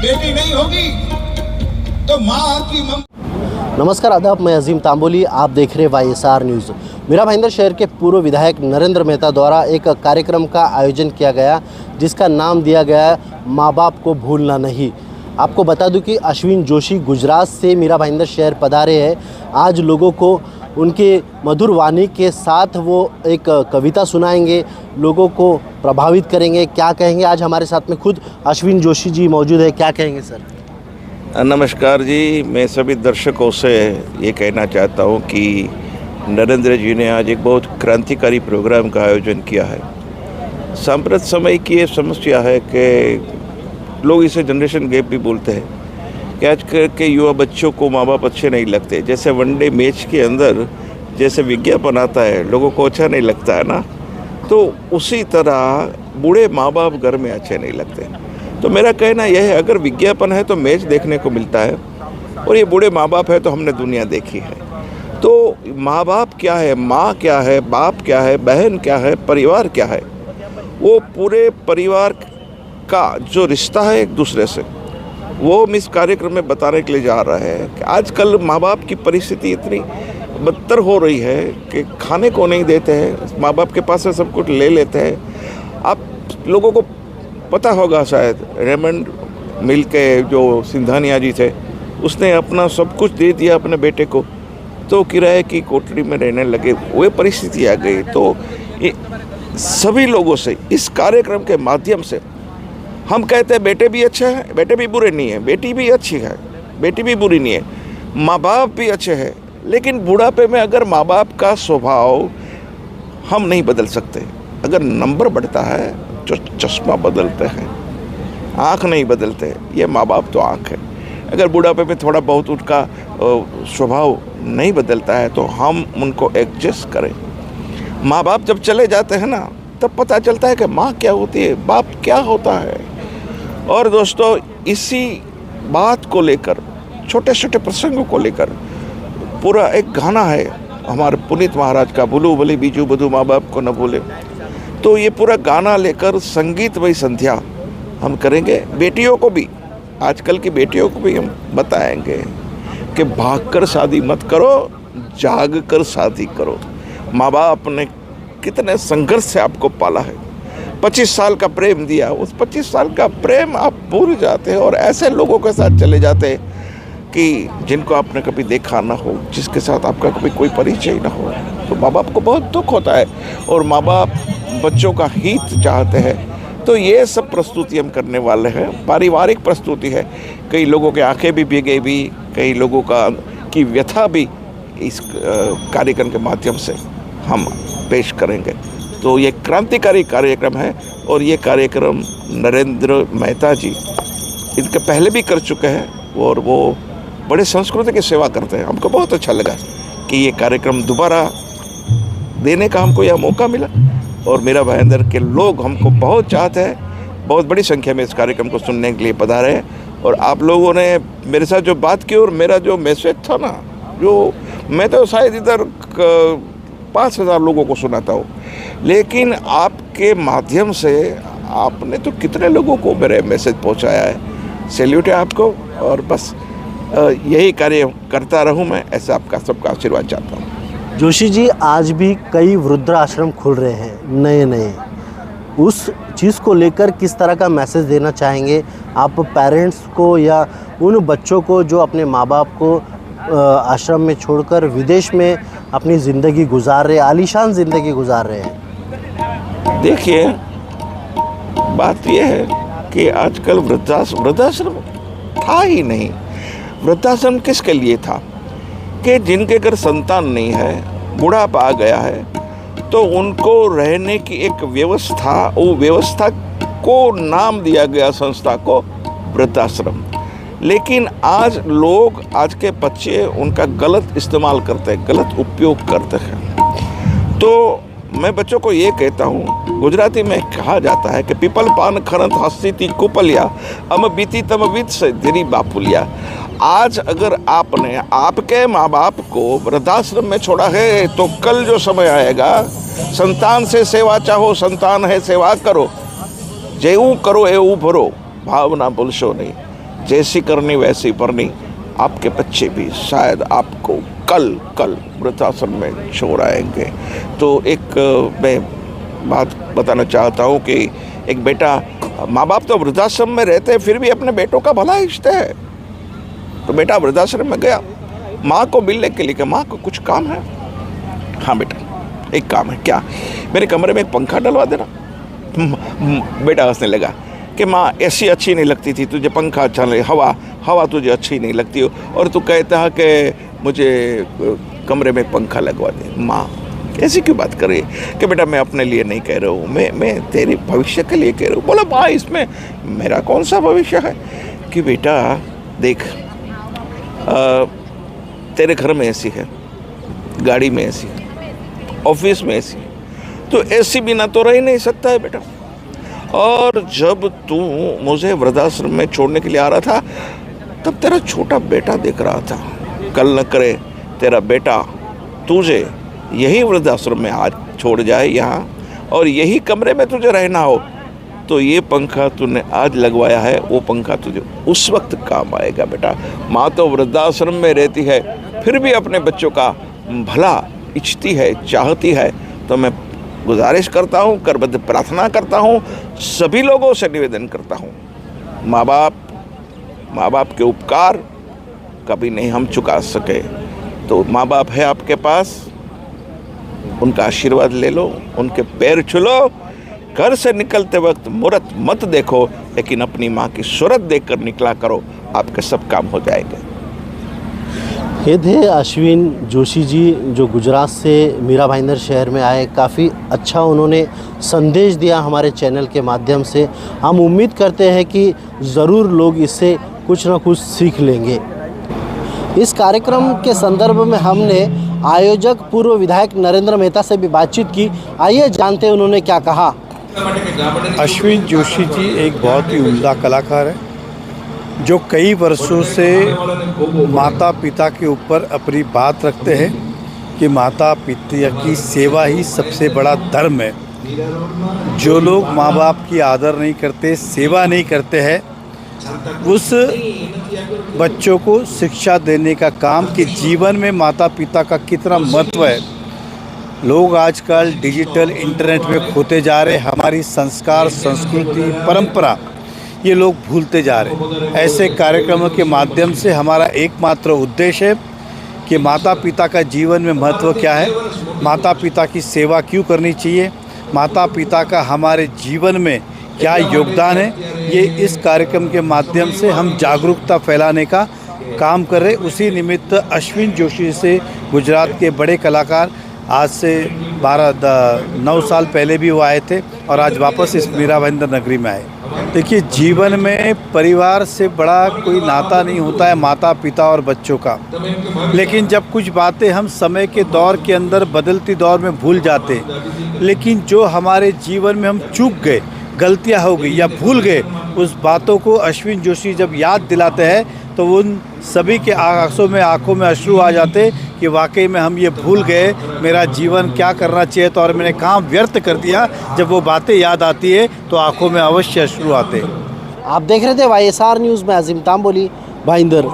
बेटी नहीं होगी तो माँ की नमस्कार आदाब, मैं अजीम तांबोली, आप देख रहे YSR न्यूज़। मीरा भाईंदर शहर के पूर्व विधायक नरेंद्र मेहता द्वारा एक कार्यक्रम का आयोजन किया गया जिसका नाम दिया गया माँ बाप को भूलना नहीं। आपको बता दूं कि अश्विन जोशी गुजरात से मीरा भाईंदर शहर पधारे हैं। आज लोगों को उनके मधुर वाणी के साथ वो एक कविता सुनाएंगे, लोगों को प्रभावित करेंगे। क्या कहेंगे, आज हमारे साथ में खुद अश्विन जोशी जी मौजूद है। क्या कहेंगे सर? नमस्कार जी, मैं सभी दर्शकों से ये कहना चाहता हूँ कि नरेंद्र जी ने आज एक बहुत क्रांतिकारी प्रोग्राम का आयोजन किया है। सांप्रत समय की ये समस्या है कि लोग इसे जनरेशन गैप भी बोलते हैं कि आज के युवा बच्चों को माँ बाप अच्छे नहीं लगते। जैसे वनडे मैच के अंदर जैसे विज्ञापन आता है लोगों को अच्छा नहीं लगता है ना, तो उसी तरह बूढ़े माँ बाप घर में अच्छे नहीं लगते। तो मेरा कहना यह है, अगर विज्ञापन है तो मैच देखने को मिलता है, और ये बूढ़े माँ बाप है तो हमने दुनिया देखी है। तो माँ बाप क्या है, माँ क्या है, बाप क्या है, बहन क्या है, परिवार क्या है, वो पूरे परिवार का जो रिश्ता है एक दूसरे से, वो हम इस कार्यक्रम में बताने के लिए जा रहा है कि आजकल माँ बाप की परिस्थिति इतनी बदतर हो रही है कि खाने को नहीं देते हैं, माँ बाप के पास से सब कुछ ले लेते हैं। आप लोगों को पता होगा शायद, रेमंड मिल के जो सिंधानिया जी थे, उसने अपना सब कुछ दे दिया अपने बेटे को, तो किराए की कोठरी में रहने लगे। वो परिस्थिति आ गई। तो ये सभी लोगों से इस कार्यक्रम के माध्यम से हम कहते हैं बेटे भी अच्छे हैं, बेटे भी बुरे नहीं हैं, बेटी भी अच्छी है, बेटी भी बुरी नहीं है, माँ बाप भी अच्छे हैं। लेकिन बुढ़ापे में अगर माँ बाप का स्वभाव हम नहीं बदल सकते, अगर नंबर बढ़ता है जो चश्मा बदलते हैं, आँख नहीं बदलते, ये माँ बाप तो आँख है। अगर बुढ़ापे में थोड़ा बहुत उनका स्वभाव नहीं बदलता है तो हम उनको एडजस्ट करें। माँ बाप जब चले जाते हैं ना, तब पता चलता है कि माँ क्या होती है, बाप क्या होता है। और दोस्तों, इसी बात को लेकर, छोटे छोटे प्रसंगों को लेकर पूरा एक गाना है हमारे पुनीत महाराज का, भूलू भले बीजू बधू माँ बाप को न भूले। तो ये पूरा गाना लेकर संगीतमय संध्या हम करेंगे। बेटियों को भी, आजकल की बेटियों को भी हम बताएंगे कि भागकर शादी मत करो, जाग कर शादी करो। माँ बाप ने कितने संघर्ष से आपको पाला है, 25 साल का प्रेम दिया, उस 25 साल का प्रेम आप भूल जाते हैं और ऐसे लोगों के साथ चले जाते हैं कि जिनको आपने कभी देखा ना हो, जिसके साथ आपका कभी कोई परिचय ना हो। तो माँ बाप को बहुत दुख होता है और माँ बाप बच्चों का हित चाहते हैं। तो ये सब प्रस्तुति हम करने वाले हैं, पारिवारिक प्रस्तुति है। कई लोगों के आंखें भी भीगे भी, कई लोगों की व्यथा भी इस कार्यक्रम के माध्यम से हम पेश करेंगे। तो ये क्रांतिकारी कार्यक्रम है और ये कार्यक्रम नरेंद्र मेहता जी इनके पहले भी कर चुके हैं और वो बड़े संस्कृति की सेवा करते हैं। हमको बहुत अच्छा लगा कि ये कार्यक्रम दोबारा देने का हमको यह मौका मिला और मीरा भाईंदर के लोग हमको बहुत चाहते हैं, बहुत बड़ी संख्या में इस कार्यक्रम को सुनने के लिए पधारे हैं। और आप लोगों ने मेरे साथ जो बात की और मेरा जो मैसेज था ना, जो मैं तो शायद इधर 5,000 लोगों को सुनाता हूँ, लेकिन आपके माध्यम से आपने तो कितने लोगों को मेरे मैसेज पहुँचाया है। सैल्यूट है आपको और बस यही कार्य करता रहूँ मैं, ऐसा आपका सबका आशीर्वाद चाहता हूँ। जोशी जी, आज भी कई वृद्धाश्रम खुल रहे हैं नए, उस चीज़ को लेकर किस तरह का मैसेज देना चाहेंगे आप पेरेंट्स को या उन बच्चों को जो अपने माँ बाप को आश्रम में छोड़कर विदेश में अपनी ज़िंदगी गुजार रहे, आलीशान ज़िंदगी गुजार रहे हैं? देखिए, बात यह है कि आजकल वृद्धाश्रम था ही नहीं। वृद्धाश्रम किसके लिए था कि जिनके घर संतान नहीं है, बुढ़ापा आ गया है, तो उनको रहने की एक व्यवस्था, वो व्यवस्था को नाम दिया गया संस्था को वृद्धाश्रम। लेकिन आज लोग, आज के बच्चे उनका गलत इस्तेमाल करते हैं, गलत उपयोग करते हैं। तो मैं बच्चों को ये कहता हूँ, गुजराती में कहा जाता है कि पीपल पान खरंत हस्ती थी कुपलिया अम बीती तम विद से तेरी बापुलिया। आज अगर आपने आपके माँ बाप को वृद्धाश्रम में छोड़ा है तो कल जो समय आएगा, संतान से सेवा चाहो, संतान है सेवा करो, जेऊ करो एऊ भरो, भावना भूलशो नहीं। जैसी करनी वैसी करनी, आपके बच्चे भी शायद आपको कल वृद्धाश्रम में छोड़ आएंगे। तो एक मैं बात बताना चाहता हूँ कि एक बेटा, माँ बाप तो वृद्धाश्रम में रहते हैं फिर भी अपने बेटों का भला इच्छते हैं। तो बेटा वृद्धाश्रम में गया माँ को मिलने के लिए कि माँ को कुछ काम है। हाँ बेटा एक काम है, क्या? मेरे कमरे में एक पंखा डलवा देना। बेटा हंसने लगा कि माँ ऐसी अच्छी नहीं लगती थी, तुझे पंखा अच्छा नहीं, हवा तुझे अच्छी नहीं लगती हो, और तू कहता है कि मुझे कमरे में पंखा लगवा दे। माँ ऐसी क्यों बात कर रही है? कि बेटा मैं अपने लिए नहीं कह रहा हूँ, मैं तेरे भविष्य के लिए कह रहा हूँ। बोला माँ इसमें मेरा कौन सा भविष्य है? कि बेटा देख, तेरे घर में एसी है, गाड़ी में एसी है, ऑफिस में एसी है, तो एसी बिना तो रह ही नहीं सकता है बेटा। और जब तू मुझे वृद्धाश्रम में छोड़ने के लिए आ रहा था तब तेरा छोटा बेटा देख रहा था। कल न करे तेरा बेटा तुझे यही वृद्धाश्रम में आज छोड़ जाए यहाँ, और यही कमरे में तुझे रहना हो, तो ये पंखा तूने आज लगवाया है, वो पंखा तुझे उस वक्त काम आएगा बेटा। माँ तो वृद्धाश्रम में रहती है फिर भी अपने बच्चों का भला इच्छती है, चाहती है। तो मैं गुजारिश करता हूँ, करबद्ध प्रार्थना करता हूँ, सभी लोगों से निवेदन करता हूँ, माँ बाप के उपकार कभी नहीं हम चुका सके। तो माँ बाप है आपके पास, उनका आशीर्वाद ले लो, उनके पैर छू लो। घर से निकलते वक्त मूरत मत देखो, लेकिन अपनी माँ की सूरत देखकर निकला करो, आपके सब काम हो जाएंगे। ये थे अश्विन जोशी जी, जो गुजरात से मीरा भाईंदर शहर में आए। काफ़ी अच्छा उन्होंने संदेश दिया हमारे चैनल के माध्यम से। हम उम्मीद करते हैं कि ज़रूर लोग इससे कुछ ना कुछ सीख लेंगे। इस कार्यक्रम के संदर्भ में हमने आयोजक पूर्व विधायक नरेंद्र मेहता से भी बातचीत की। आइए जानते हैं उन्होंने क्या कहा। अश्विन जोशी जी एक बहुत ही उम्दा कलाकार है, जो कई वर्षों से माता पिता के ऊपर अपनी बात रखते हैं कि माता पिता की सेवा ही सबसे बड़ा धर्म है। जो लोग माँ बाप की आदर नहीं करते, सेवा नहीं करते हैं, उस बच्चों को शिक्षा देने का काम कि जीवन में माता पिता का कितना महत्व है। लोग आजकल डिजिटल इंटरनेट में खोते जा रहे, हमारी संस्कार, संस्कृति, परंपरा ये लोग भूलते जा रहे। ऐसे कार्यक्रमों के माध्यम से हमारा एकमात्र उद्देश्य है कि माता पिता का जीवन में महत्व क्या है, माता पिता की सेवा क्यों करनी चाहिए, माता पिता का हमारे जीवन में क्या योगदान है, ये इस कार्यक्रम के माध्यम से हम जागरूकता फैलाने का काम कर रहे। उसी निमित्त अश्विन जोशी से गुजरात के बड़े कलाकार आज से 9 साल पहले भी वो आए थे और आज वापस इस मीरा भाईंदर नगरी में आए। देखिए, जीवन में परिवार से बड़ा कोई नाता नहीं होता है माता पिता और बच्चों का, लेकिन जब कुछ बातें हम समय के दौर के अंदर बदलती दौर में भूल जाते, लेकिन जो हमारे जीवन में हम चूक गए, गलतियां हो गई या भूल गए, उस बातों को अश्विन जोशी जब याद दिलाते हैं तो उन सभी के आंखों में अश्रु आ जाते कि वाकई में हम ये भूल गए, मेरा जीवन क्या करना चाहिए था और मैंने काम व्यर्थ कर दिया। जब वो बातें याद आती है तो आंखों में अवश्य अश्रु आते। आप देख रहे थे YSR न्यूज़ में अजीम तांबोली, भाईंदर।